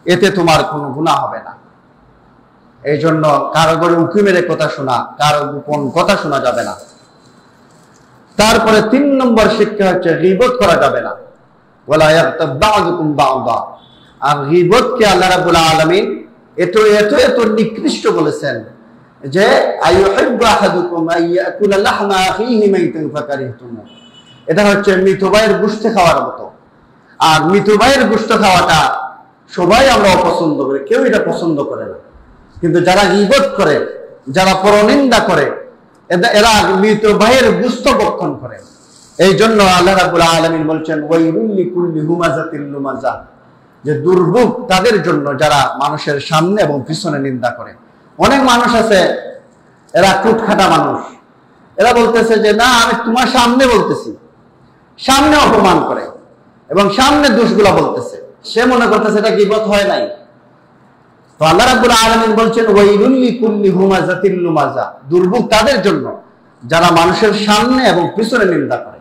Speaker 1: এতে তোমার কোনো গুনাহ হবে না। এই জন্য কারো ঘরে উকি মেরে কথা শোনা, কারো গোপন কথা শোনা যাবে না। তারপরে 3 নম্বর শিক্ষা হচ্ছে, গীবত করা যাবে না। ওয়ালা ইয়াগতাব বা'দুকুম বা'দা। আর গীবতকে আল্লাহ রাব্বুল আলামিন এত নিকৃষ্ট বলেছেন যে, আইয়ুহিব্বু আহাদুকুম আইয়াকুলা লাহমা আখিহি মাইতান ফাকারিহতুমু। এটা হচ্ছে মৃত ভাইয়ের গোশত খাওয়ার মতো। আর মৃত ভাইয়ের গোশত খাওয়াটা সবাই আমরা অপছন্দ করি, কেউ এটা পছন্দ করে না। কিন্তু যারা গীবত করে, যারা পরনিন্দা করে, এরা মৃত ভাইয়ের গোশত ভক্ষণ করে। এই জন্য আল্লাহ রাব্বুল আলামিন বলছেন, ওয়াইলুল লিকুল্লি হুমাযাতিল লুমাযা, যে দুর্ভোগ তাদের জন্য যারা মানুষের সামনে এবং পিছনে নিন্দা করে। অনেক মানুষ আছে, এরা টুটখাটা মানুষ, এরা বলতেছে যে না, আমি তোমার সামনে বলতেছি, সামনে অপমান করে এবং সামনে দোষগুলা বলতেছে, সে মনে করতেছে এটা গীবত হয় নাই। তো আল্লাহ রাব্বুল আলামিন বলছেন, ওয়াইলুল লিকুল্লি হুমাযাতিল লুমাযা, দুর্ভোগ তাদের জন্য যারা মানুষের সামনে এবং পিছনে নিন্দা করে।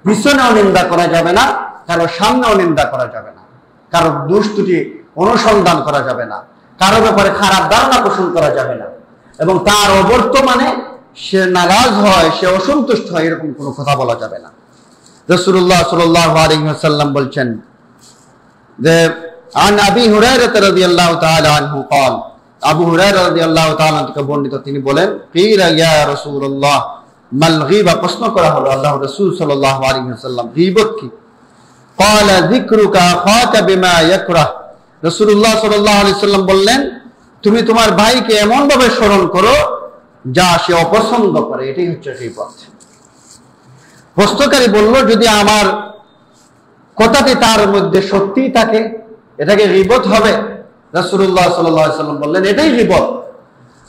Speaker 1: পিছনেও নিন্দা করা যাবে না, কারো সামনেও নিন্দা করা যাবে না, কারো দোষ ত্রুটি অনুসন্ধান করা যাবে না, কারো ব্যাপারে খারাপ ধারণা পোষণ করা যাবে না, এবং তার অবর্তমানে সে নারাজ হয়, সে অসন্তুষ্ট হয়, এরকম কোনো কথা বলা যাবে না। রাসূলুল্লাহ সাল্লাল্লাহু আলাইহি ওয়াসাল্লাম বলছেন যে, আন আবি হুরায়রা রাদিয়াল্লাহু তাআলা আনহু قال, আবু হুরায়রা রাদিয়াল্লাহু তাআলা থেকে বর্ণিত, তিনি বলেন, কিরা ইয়া রাসূলুল্লাহ মাল গীবা, প্রশ্ন করা হলো আল্লাহর রাসূল সাল্লাল্লাহু আলাইহি ওয়াসাল্লাম, গীবত কি? قال ذكرك اخاك بما يكره। রাসূলুল্লাহ সাল্লাল্লাহু আলাইহি ওয়াসাল্লাম বললেন, তুমি তোমার ভাইকে এমন ভাবে স্মরণ করো যা সে অপছন্দ করে, এটাই হচ্ছে গীবত। প্রশ্নকারী বলল, যদি আমার কথাটি তার মধ্যে সত্যি থাকে, এটাকে গীবত হবে? রাসূলুল্লাহ সাল্লাল্লাহু আলাইহি ওয়াসাল্লাম বললেন, এটাই গীবত।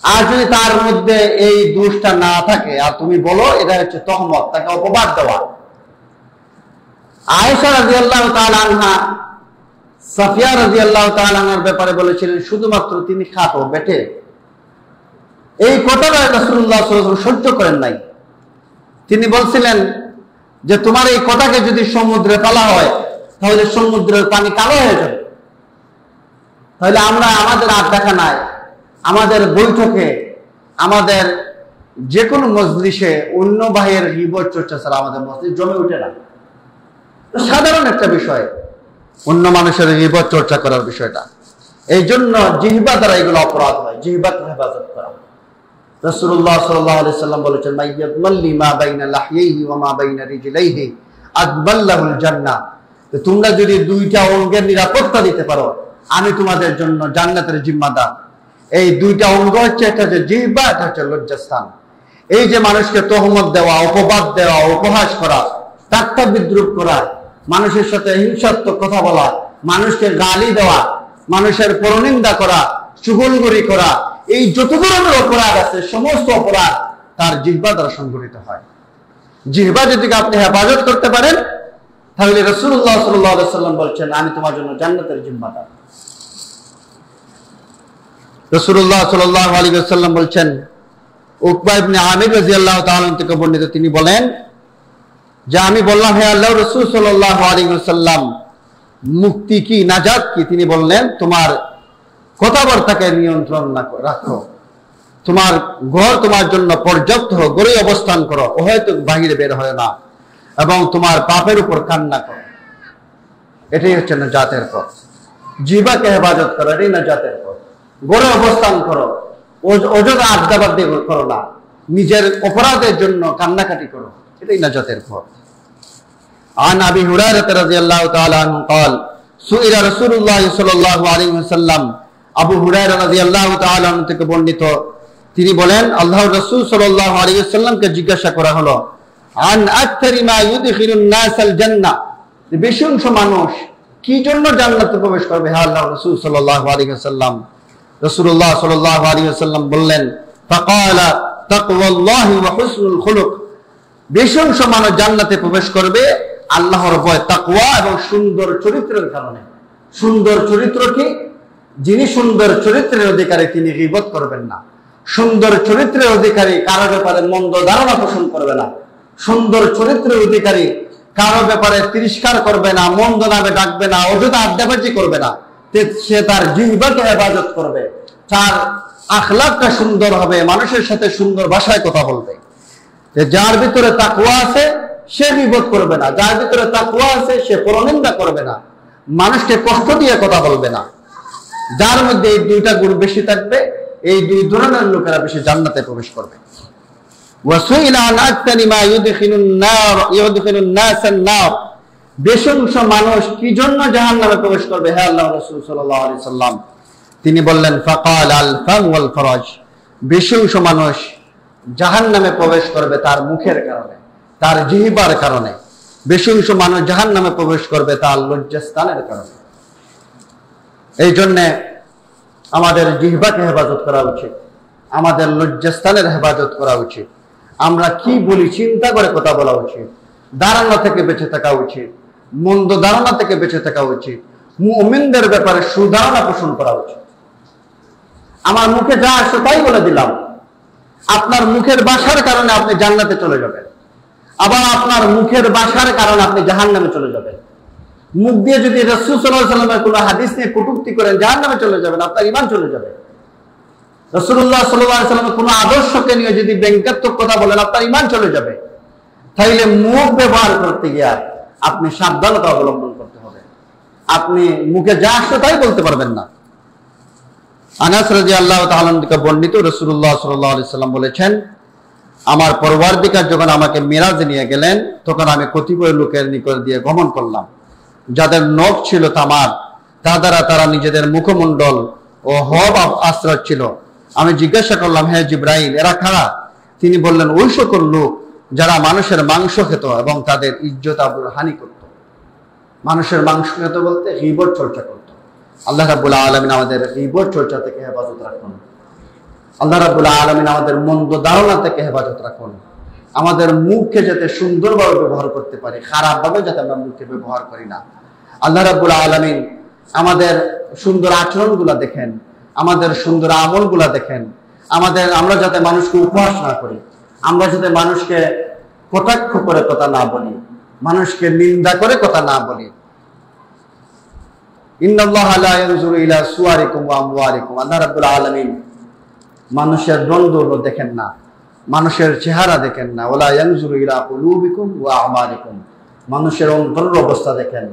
Speaker 1: আর যদি তার মধ্যে এই দোষটা না থাকে আর তুমি বলো, এটা হচ্ছে তহমত, তাকে অপবাদ দেওয়া। আয়েশা রাদিয়াল্লাহু তাআলা আনহা সাফিয়া রাদিয়াল্লাহু তাআলা আনহার ব্যাপারে বলেছিলেন, শুধুমাত্র তিনি খাটো বেটে। এই কথাটা রাসূলুল্লাহ সাল্লাল্লাহু আলাইহি ওয়াসাল্লাম সহ্য করেন নাই। তিনি বলছিলেন যে, তোমার এই কথাকে যদি সমুদ্রে ফেলা হয় তাহলে সমুদ্রের পানি কালো হয়ে যাবে। তাহলে আমরা আমাদের আড্ডাখানায়, আমাদের বৈঠকে, আমাদের যে কোনো মজলিসে অন্য ভাইয়ের গীবত চর্চা ছাড়া আমাদের মজলিস জমে উঠে না। সাধারণ একটা বিষয় অন্য মানুষের গীবত চর্চা করার বিষয়টা। এই জন্য জিহ্বা দ্বারা এগুলো অপরাধ হয়, জিহ্বাকে হেফাজত করা। রাসূলুল্লাহ সাল্লাল্লাহু আলাইহি সাল্লাম বলেছেন, মাইয়াদমাল্লি মা বাইনা লাহইহি ওয়া মা বাইনা রিজলাইহি আদবাল্লাহুল জান্নাহ। তোমরা যদি দুইটা অঙ্গের নিরাপত্তা দিতে পারো, আমি তোমাদের জন্য জান্নাতের জিম্মাদার। এই দুইটা অঙ্গ হচ্ছে, একটা হচ্ছে জিহ্বা, একটা হচ্ছে লজ্জাস্থান। এই যে মানুষকে তহমত দেওয়া, অপবাদ দেওয়া, উপহাস করা, ঠাট্টা বিদ্রুপ করা, মানুষের সাথে হিংসাত্মক কথা বলা, মানুষকে গালি দেওয়া, মানুষের পরনিন্দা করা, চুগলখড়ি করা, এই যত ধরনের অপরাধ আছে সমস্ত অপরাধ তার জিহ্বা দ্বারা সংঘটিত হয়। জিহ্বা যদি আপনি হেফাজত করতে পারেন, তাহলে রাসূলুল্লাহ সাল্লাল্লাহু আলাইহি সাল্লাম বলছেন, আমি তোমার জন্য জান্নাতের জিম্মাদার। রাসূলুল্লাহ সাল্লাল্লাহু আলাইহি ওয়াসাল্লাম বলছেন, উকবা ইবনে আমির রাদিয়াল্লাহু তাআলা থেকে বর্ণিত, তিনি বলেন যে আমি বললাম, হে আল্লাহর রাসূল সাল্লাল্লাহু আলাইহি ওয়াসাল্লাম, মুক্তি কি, নাজাত কি? তিনি বললেন, তোমার কথাবার্তাকে নিয়ন্ত্রণ রাখো, তোমার ঘর তোমার জন্য পর্যাপ্ত হোক, ঘরে অবস্থান করো, হয়তো বাহিরে বের হয় না, এবং তোমার পাপের উপর কান্না করো। এটাই হচ্ছে নাজাতের পথ। জিহ্বাকে হেফাজত করো, এটাই নাজাতের পথ। ঘরে অবস্থান করো, অযথা আড্ডাবাদ্দি করো না, নিজের অপরাধের জন্য কান্নাকাটি করো, এটাই নাজাতের পথ। عن أبي هريرة رضي الله تعالى عنه قال سئل رسول الله صلى الله عليه وسلم আবু হুরায়রা রাদিয়াল্লাহু তাআলা আনহু থেকে বর্ণিত, তিনি বলেন, আল্লাহর রাসূল সাল্লাল্লাহু আলাইহি ওয়াসাল্লামকে জিজ্ঞাসা করা হলো, আন আকতারি মা ইউদখিলুন নাসাল জান্নাহ, বেশি অংশ মানুষ কি জন্য জান্নাতে প্রবেশ করবে হে আল্লাহর রাসূল সাল্লাল্লাহু আলাইহি ওয়াসাল্লাম? রাসূলুল্লাহ সাল্লাল্লাহু আলাইহি ওয়াসাল্লাম বললেন, ফাকালা তাকওয়াল্লাহি ওয়া হুসনুল খুলুক, বেশি অংশ মানুষ জান্নাতে প্রবেশ করবে আল্লাহর ভয়, তাকওয়া এবং সুন্দর চরিত্রের কারণে। সুন্দর চরিত্র কি? যিনি সুন্দর চরিত্রের অধিকারী তিনি গীবত করবেন না। সুন্দর চরিত্রের অধিকারী কারো ব্যাপারে মন্দ ধারণা পোষণ করবে না। সুন্দর চরিত্রের অধিকারী কারো ব্যাপারে তিরস্কার করবে না, মন্দ নামে ডাকবে না, অযথা আড্ডাবাজি করবে না। সে তার জিহ্বাকে হেফাজত করবে, তার আখলাকটা সুন্দর হবে, মানুষের সাথে সুন্দর ভাষায় কথা বলবে। যার ভিতরে তাকওয়া আছে সে গীবত করবে না, যার ভিতরে তাকওয়া আছে সে পরনিন্দা করবে না, মানুষকে কষ্ট দিয়ে কথা বলবে না। যার মধ্যে এই দুইটা গুণ বেশি থাকবে, এই দুই ধরনের লোকেরা বেশি জান্নাতে প্রবেশ করবে। ওয়াসুইলা আন আকতারি মা ইউদখিলুন নাসান নার, বেশি অংশ মানুষ কি জন্য জাহান্নামে প্রবেশ করবে হে আল্লাহর রাসূল সাল্লাল্লাহু আলাইহি সাল্লাম? তিনি বললেন, ফাকাল আল ফাম ওয়াল ফরাজ, বেশি অংশ মানুষ জাহান্নামে প্রবেশ করবে তার মুখের কারণে, তার জিহ্বার কারণে। বেশি অংশ মানুষ জাহান্নামে প্রবেশ করবে তার লজ্জাস্থানের কারণে। এই জন্যে আমাদের জিহ্বাকে হেফাজত করা উচিত, আমাদের লজ্জাস্থানের হেফাজত করা উচিত। আমরা কি বলি চিন্তা করে কথা বলা উচিত, ধারণা থেকে বেঁচে থাকা উচিত, মন্দ ধারণা থেকে বেঁচে থাকা উচিত, মুমিনদের ব্যাপারে সুধারণা পোষণ করা উচিত। আমার মুখে যা আসছে তাই বলে দিলাম, আপনার মুখের ভাষার কারণে আপনি জান্নাতে চলে যাবেন, আবার আপনার মুখের ভাষার কারণে আপনি জাহান্নামে চলে যাবেন। মুখ দিয়ে যদি রাসূল সাল্লাল্লাহু আলাইহি ওয়াসাল্লামের কোনো হাদিস নিয়ে কটূক্তি করেন, জাহান্নামে চলে যাবেন, আপনার ঈমান চলে যাবে। রাসূলুল্লাহ সাল্লাল্লাহু আলাইহি ওয়াসাল্লামের কোনো আদর্শকে নিয়ে যদি ব্যঙ্গাত্মক কথা বলেন, আপনার ঈমান চলে যাবে। তাইলে মুখ ব্যবহার করতে গিয়ে আপনি সাবধানতা অবলম্বন করতে হবে। আপনি মুখে যা আসছে তাই বলতে পারবেন না। আনাস রাদিয়াল্লাহু তাআলা থেকে বর্ণিত, রাসূলুল্লাহ সাল্লাল্লাহু আলাইহি ওয়াসাল্লাম বলেছেন, আমার পরওয়ারদিগার যখন আমাকে মিরাজে নিয়ে গেলেন, তখন আমি কতিপয় লোকের নিকট দিয়ে গমন করলাম, যাদের নখ ছিল তামার, তা দ্বারা তারা নিজেদের মুখমণ্ডল ও হব আশ্রয় ছিল। আমি জিজ্ঞাসা করলাম, হে জিব্রাইল, এরা কারা? তিনি বললেন, ওই সকল লোক যারা মানুষের মাংস খেত এবং তাদের ইজ্জত আবরুর হানি করত। মানুষের মাংস খেত বলতে গীবত চর্চা করত। আল্লাহ রাব্বুল আলামিন আমাদের গীবত চর্চা থেকে হেফাজত রাখুন। আল্লাহ রাব্বুল আলামিন আমাদের মন্দ ধারণা থেকে হেফাজত রাখুন। আমাদের মুখকে যাতে সুন্দরভাবে ব্যবহার করতে পারি, খারাপভাবে যাতে আমরা মুখকে ব্যবহার করি না। আল্লাহ রাব্বুল আলামিন আমাদের সুন্দর আচরণগুলা দেখেন, আমাদের সুন্দর আমলগুলা দেখেন, আমরা যাতে মানুষকে উপহাস না করি, আমরা যাতে মানুষকে কটাক্ষ করে কথা না বলি, মানুষকে নিন্দা করে কথা না বলি, ইন্নাল্লাহা লা ইয়ানজুরু ইলা সুওয়ারিকুম ওয়া আমওয়ালিকুম। আল্লাহ রাব্বুল আলামিন মানুষের দ্বন্দ্ব দেখেন না, মানুষের চেহারা দেখেন না। ওয়ালা ইয়ানজুরু ইলা কুলুবিকুম ওয়া আমালিকুম। মানুষের অন্তরের অবস্থা দেখেন,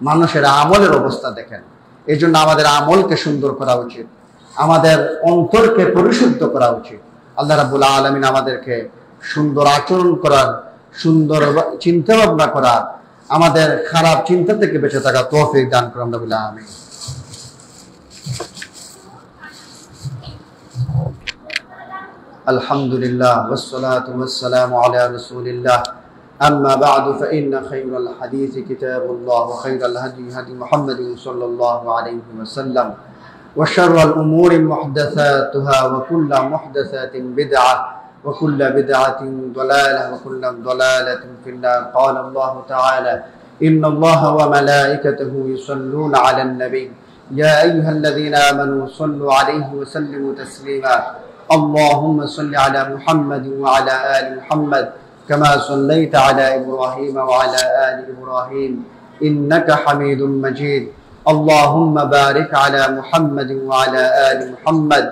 Speaker 1: মানুষের আমলের অবস্থা দেখেন। এই জন্য আমাদের আমলকে সুন্দর করা উচিত, আমাদের অন্তরকে পরিশুদ্ধ করা উচিত। আল্লাহ রাব্বুল আলামিন আমাদেরকে সুন্দর আচরণ করার, সুন্দর চিন্তা ভাবনা করার, আমাদের খারাপ চিন্তা থেকে বেঁচে থাকা তৌফিক দান করুন রাব্বুল আলামিন। আলহামদুলিল্লাহ ওয়াসসালাতু ওয়াসসালামু আলা রাসূলিল্লাহ। أما بعد فإن خير الحديث كتاب الله وخير الهدي هدي محمد صلى الله عليه وسلم وشر الأمور محدثاتها وكل محدثات بدعة وكل بدعة ضلالة وكل ضلالة في النار. قال الله تعالى إن الله وملائكته يصلون على النبي يا أيها الذين آمنوا صلوا عليه وسلموا تسليما. اللهم صل على محمد وعلى آل محمد كما صليت على إبراهيم وعلى آل إبراهيم إنك حميد مجيد. اللهم بارك على محمد وعلى آل محمد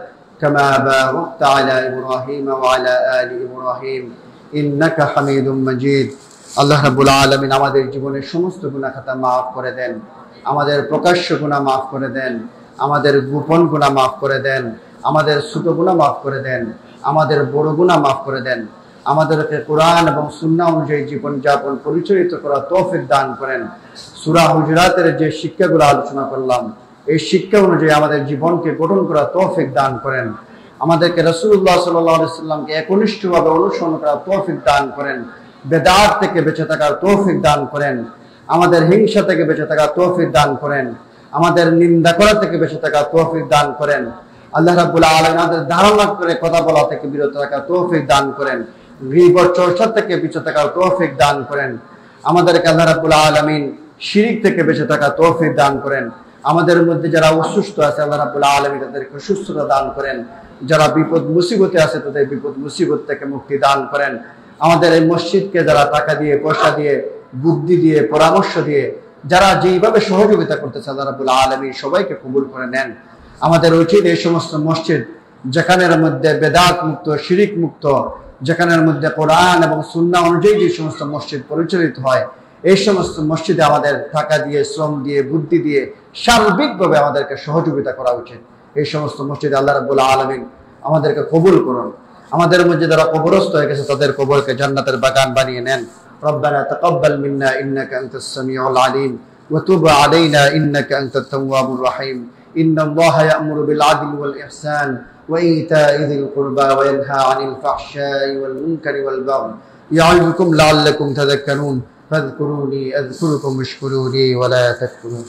Speaker 1: كما باركت على إبراهيم وعلى آل إبراهيم إنك حميد مجيد. আল্লাহ রাব্বুল আলামিন আমাদের জীবনের সমস্ত গুনাহ খাতা মাফ করে দেন, আমাদের প্রকাশ্য গুনাহ মাফ করে দেন, আমাদের গোপন গুনাহ মাফ করে দেন, আমাদের ছোট গুনাহ মাফ করে দেন, আমাদের বড় গুনাহ মাফ করে দেন। আমাদেরকে কোরআন এবং সুন্নাহ অনুযায়ী জীবন যাপন পরিচালিত করার তৌফিক দান করেন। সূরা হুজুরাতের যে শিক্ষাগুলো আলোচনা করলাম, এই শিক্ষা অনুযায়ী আমাদের জীবনকে গঠন করার তৌফিক দান করেন। আমাদেরকে রাসূলুল্লাহ সাল্লাল্লাহু আলাইহি ওয়াসাল্লামকে একনিষ্ঠভাবে অনুসরণ করার তৌফিক দান করেন। বেদাত থেকে বেঁচে থাকার তৌফিক দান করেন। আমাদের হিংসা থেকে বেঁচে থাকার তৌফিক দান করেন। আমাদের নিন্দা করা থেকে বেঁচে থাকার তৌফিক দান করেন। আল্লাহ রাব্বুল আলামিন আমাদের ধারণা করে কথা বলা থেকে বিরত থাকার তৌফিক দান করেন। গীবত চর্চা থেকে বেঁচে থাকার তৌফিক দান করেন। আমাদেরকে আল্লাহ রাব্বুল আলামিন শিরক থেকে বেঁচে থাকার তৌফিক দান করেন। আমাদের মধ্যে যারা অসুস্থ আছে আল্লাহ রাব্বুল আলামিন তাদেরকে সুস্থতা দান করেন। যারা বিপদ মুসিবতে আছে তাদের বিপদ মুসিবত থেকে মুক্তি দান করেন। আমাদের এই মসজিদকে যারা টাকা দিয়ে, পয়সা দিয়ে, বুদ্ধি দিয়ে, পরামর্শ দিয়ে যারা যেইভাবে সহযোগিতা করতেছে আল্লাহ রাব্বুল আলামিন সবাইকে কবুল করে নেন। আমাদের উচিত এই সমস্ত মসজিদ যেখানের মধ্যে বেদাত মুক্ত, শিরক মুক্ত, যেখানের মধ্যে কোরআন এবং সুন্নাহ অনুযায়ী যে সমস্ত মসজিদ পরিচালিত হয়, এই সমস্ত মসজিদে আমাদের টাকা দিয়ে, শ্রম দিয়ে, বুদ্ধি দিয়ে সার্বিকভাবে আমাদেরকে সহযোগিতা করা উচিত। এই সমস্ত মসজিদে আল্লাহ রাব্বুল আলামিন আমাদেরকে কবুল করুন। আমাদের মধ্যে যারা কবরস্থ হয়ে গেছে তাদের কবরকে জান্নাতের বাগান বানিয়ে নেন। রব্বানা তাকাব্বাল মিন্না ইন্নাকা আনতাস সামিউল আলিম ওয়া তুব আলাইনা ইন্নাকা আনতাত তাওয়াবুর রহিম। ইন্নাল্লাহা ইয়া'মুরু বিল আদলি ওয়াল ইহসান وإيتاء ذي القربى وينهى عن الفحشاء والمنكر والبغي يعظكم لعلكم تذكرون فاذكروني أذكركم واشكروا لي ولا تكفرون.